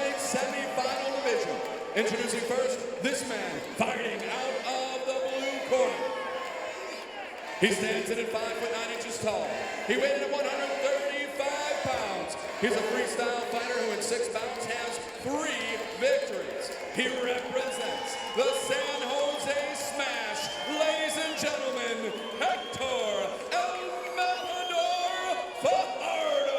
Cruiserweight semi-final division. Introducing first, this man fighting out of the blue corner. He stands in at 5'9" tall. He weighed in at 135 pounds. He's a freestyle fighter who in 6 bouts has 3 victories. He represents the San Jose Smash. Ladies and gentlemen, Hector El Matador Fajardo.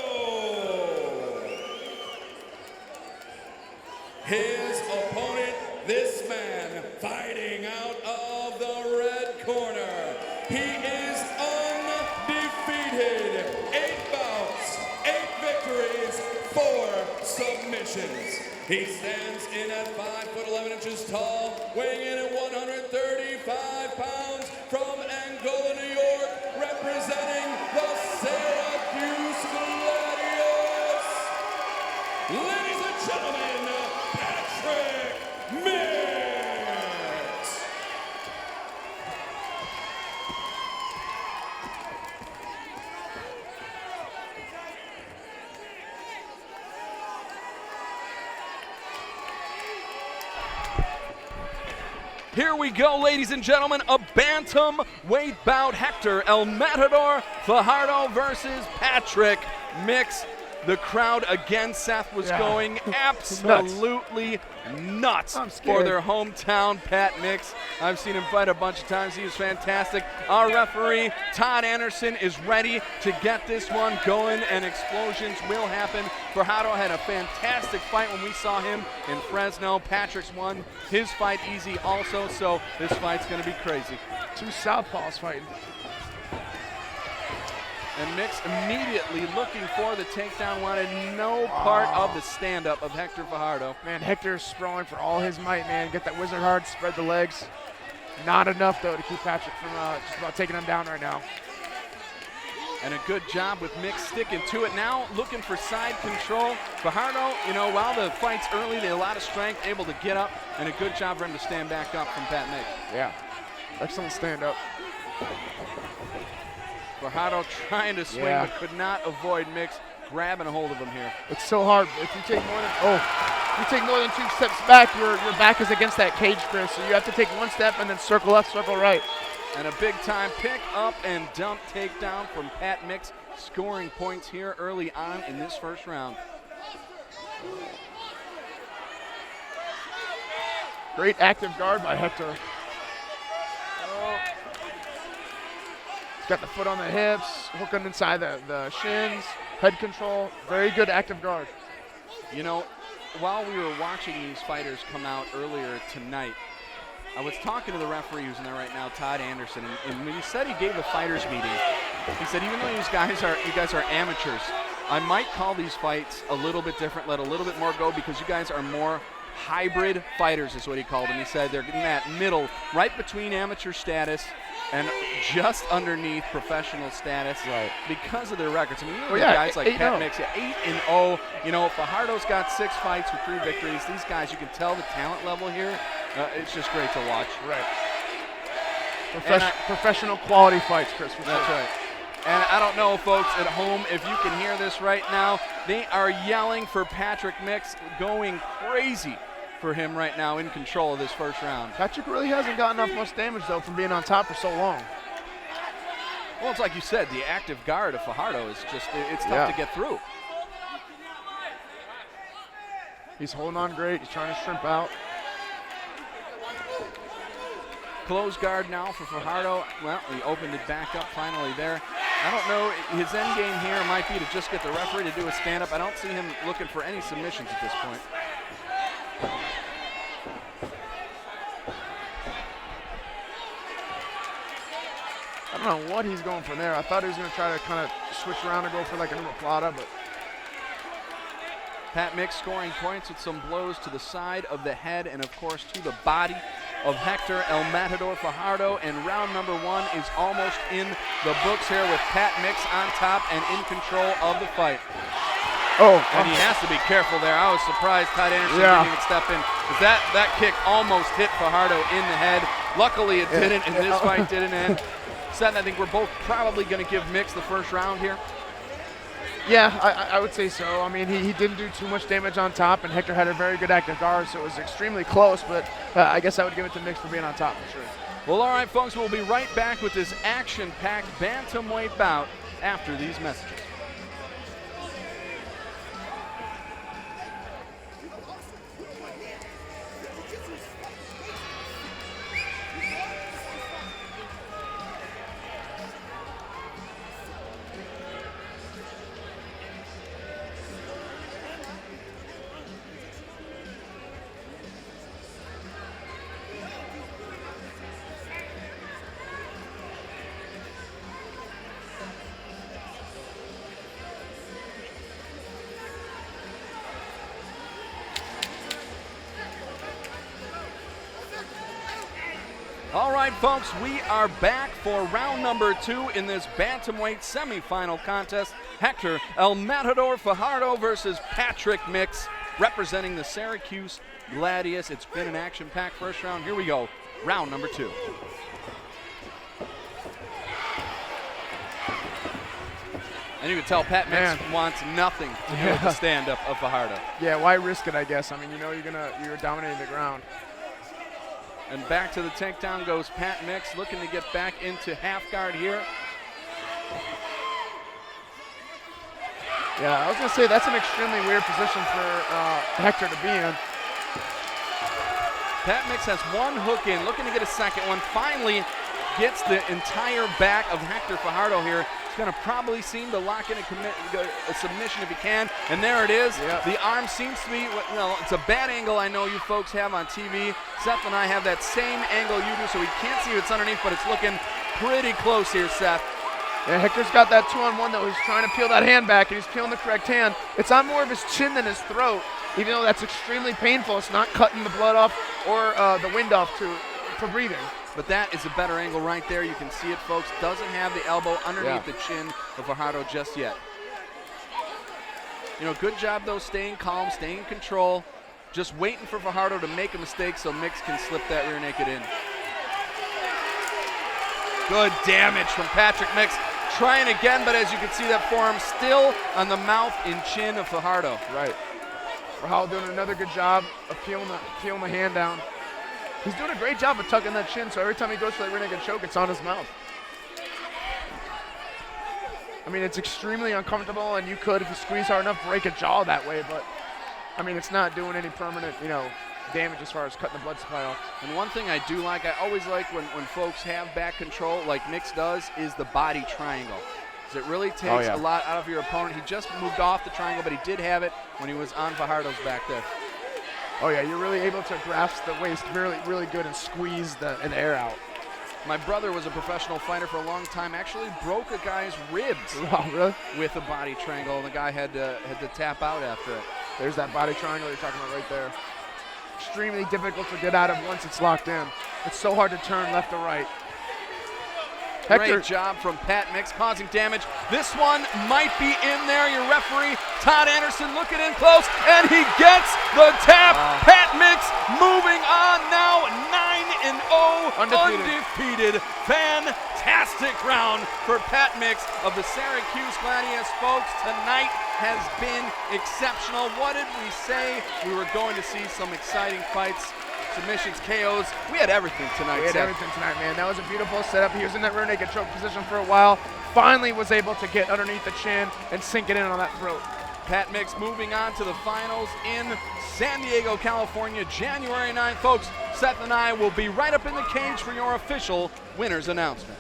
His opponent, this man, fighting out of the red corner. He is undefeated. 8 bouts, 8 victories, 4 submissions. He stands in at 5'11" tall, weighing in at 135 pounds, from Angola, New York, representing the Syracuse Gladius. Ladies and gentlemen, Patrix. Here we go, ladies and gentlemen, a bantamweight bout. Hector El Matador Fajardo versus Patrix Mix. The crowd again, Seth, was going absolutely nuts for their hometown Pat Mix. I've seen him fight a bunch of times. He was fantastic. Our referee, Todd Anderson, is ready to get this one going, and explosions will happen. Fajardo had a fantastic fight when we saw him in Fresno. Patrix won his fight easy also, so this fight's going to be crazy. 2 southpaws fighting. And Mix immediately looking for the takedown, wanted no part of the stand-up of Hector Fajardo. Man, Hector's sprawling for all his might, man. Get that wizard hard, spread the legs. Not enough, though, to keep Patrix from just about taking him down right now. And a good job with Mix sticking to it. Now looking for side control. Fajardo, you know, while the fight's early, they had a lot of strength, able to get up, and a good job for him to stand back up from Pat Mix. Yeah, excellent stand-up. Fajardo trying to swing, but could not avoid Mix grabbing a hold of him here. It's so hard. If you take more than 2 steps back, your back is against that cage, Chris. So you have to take 1 step and then circle left, circle right. And a big time pick up and dump takedown from Pat Mix, scoring points here early on in this first round. Great active guard by Hector. He's got the foot on the hips, hooking inside the shins, head control. Very good active guard. You know, while we were watching these fighters come out earlier tonight, I was talking to the referee who's in there right now, Todd Anderson, and when he said he gave the fighters meeting, he said even though you guys are amateurs, I might call these fights a little bit different, let a little bit more go, because you guys are more hybrid fighters is what he called them. He said they're in that middle, right between amateur status and just underneath professional status, because of their records. I mean, you look at guys like Pat Mix, 8-0. You know, Fajardo's got 6 fights with 3 victories. These guys, you can tell the talent level here. It's just great to watch. Right. Professional quality fights, Chris. That's right. And I don't know, folks at home, if you can hear this right now, they are yelling for Patrix Mix, going crazy for him right now, in control of this first round. Patrix really hasn't gotten off much damage, though, from being on top for so long. Well, it's like you said, the active guard of Fajardo is just, it's tough to get through. He's holding on great. He's trying to shrimp out. Close guard now for Fajardo. Well, he opened it back up finally there. I don't know, his end game here might be to just get the referee to do a stand-up. I don't see him looking for any submissions at this point. I don't know what he's going for there. I thought he was going to try to kind of switch around and go for like a plata, but. Pat Mix scoring points with some blows to the side of the head and, of course, to the body of Hector El Matador Fajardo. And round number 1 is almost in the books here with Pat Mix on top and in control of the fight. And he has to be careful there. I was surprised Todd Anderson didn't even step in, because that kick almost hit Fajardo in the head. Luckily it didn't, and this fight didn't end. Seth, I think we're both probably going to give Mix the first round here. Yeah, I would say so. I mean, he didn't do too much damage on top, and Hector had a very good active guard, so it was extremely close, but I guess I would give it to Mix for being on top for sure. Well, all right, folks, we'll be right back with this action-packed bantamweight bout after these messages. All right, folks, we are back for round number 2 in this bantamweight semifinal contest. Hector El Matador Fajardo versus Patrix, representing the Syracuse Gladius. It's been an action-packed first round. Here we go, round number 2. And you can tell Pat Mix wants nothing to do with the stand-up of Fajardo. Yeah, why risk it, I guess? I mean, you know you're dominating the ground. And back to the takedown goes Pat Mix, looking to get back into half guard here. Yeah, I was going to say that's an extremely weird position for Hector to be in. Pat Mix has one hook in, looking to get a second one. Finally gets the entire back of Hector Fajardo here. He's going to probably seem to lock in a submission if he can. And there it is. Yep. The arm seems to be, well, it's a bad angle I know you folks have on TV. Seth and I have that same angle you do, so we can't see what's underneath, but it's looking pretty close here, Seth. Yeah, Hector's got that 2-on-1 though. He's trying to peel that hand back, and he's peeling the correct hand. It's on more of his chin than his throat, even though that's extremely painful. It's not cutting the blood off or the wind off for breathing. But that is a better angle right there. You can see it, folks. Doesn't have the elbow underneath the chin of Fajardo just yet. You know, good job, though, staying calm, staying in control. Just waiting for Fajardo to make a mistake so Mix can slip that rear naked in. Good damage from Patrick Mix. Trying again, but as you can see, that forearm still on the mouth and chin of Fajardo. Right. Fajardo doing another good job of peeling the hand down. He's doing a great job of tucking that chin, so every time he goes for that rear naked choke, it's on his mouth. I mean, it's extremely uncomfortable, and you could, if you squeeze hard enough, break a jaw that way, but, I mean, it's not doing any permanent, damage as far as cutting the blood supply off. And one thing I do like, I always like when folks have back control, like Mix does, is the body triangle. Because it really takes a lot out of your opponent. He just moved off the triangle, but he did have it when he was on Fajardo's back there. Oh yeah, you're really able to grasp the waist really, really good and squeeze the air out. My brother was a professional fighter for a long time, actually broke a guy's ribs with a body triangle, and the guy had to tap out after it. There's that body triangle you're talking about right there. Extremely difficult to get out of once it's locked in. It's so hard to turn left or right. Hector. Great job from Pat Mix, causing damage. This one might be in there. Your referee, Todd Anderson, looking in close, and he gets the tap. Pat Mix moving on now, 9-0, undefeated. Fantastic round for Pat Mix of the Syracuse Gladius, folks. Tonight has been exceptional. What did we say? We were going to see some exciting fights. Submissions, KOs. We had everything tonight. We had everything tonight, man. That was a beautiful setup. He was in that rear naked choke position for a while. Finally was able to get underneath the chin and sink it in on that throat. Pat Mix moving on to the finals in San Diego, California, January 9th. Folks, Seth and I will be right up in the cage for your official winners announcement.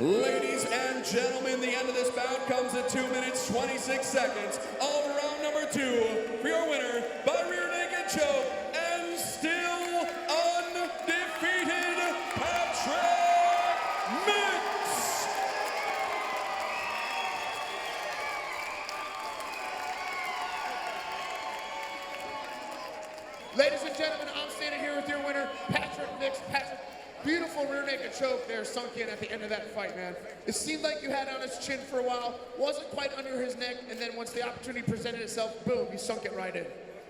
Ladies and gentlemen, the end of this bout comes at 2 minutes, 26 seconds of round number 2 for your winner by rear naked choke and still undefeated Patrix. Ladies and gentlemen, I'm standing here with your winner, Patrick Mix. Patrick, beautiful rear naked choke there sunk in at the end of that fight, man. It seemed like you had it on his chin for a while, wasn't quite under his neck, and then once the opportunity presented itself, boom, you sunk it right in.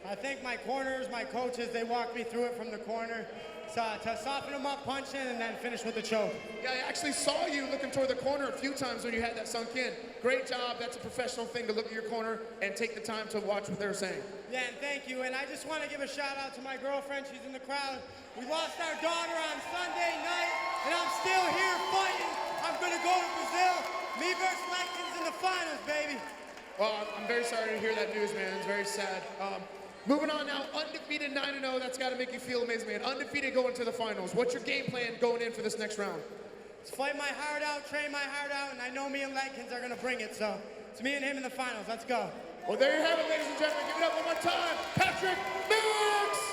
I think my corners, my coaches, they walked me through it from the corner to soften him up, punch in, and then finish with the choke. Yeah, I actually saw you looking toward the corner a few times when you had that sunk in. Great job. That's a professional thing to look at your corner and take the time to watch what they're saying. Yeah, and thank you. And I just want to give a shout out to my girlfriend. She's in the crowd. We lost our daughter on Sunday night, and I'm still here fighting. I'm going to go to Brazil. Me versus Lenkins in the finals, baby. Well, I'm very sorry to hear that news, man. It's very sad. Moving on now, undefeated 9-0. That's got to make you feel amazing, man. Undefeated going to the finals. What's your game plan going in for this next round? Let's fight my heart out, train my heart out, and I know me and Lenkins are going to bring it. So it's me and him in the finals. Let's go. Well, there you have it, ladies and gentlemen. Give it up one more time. Patrick Mix!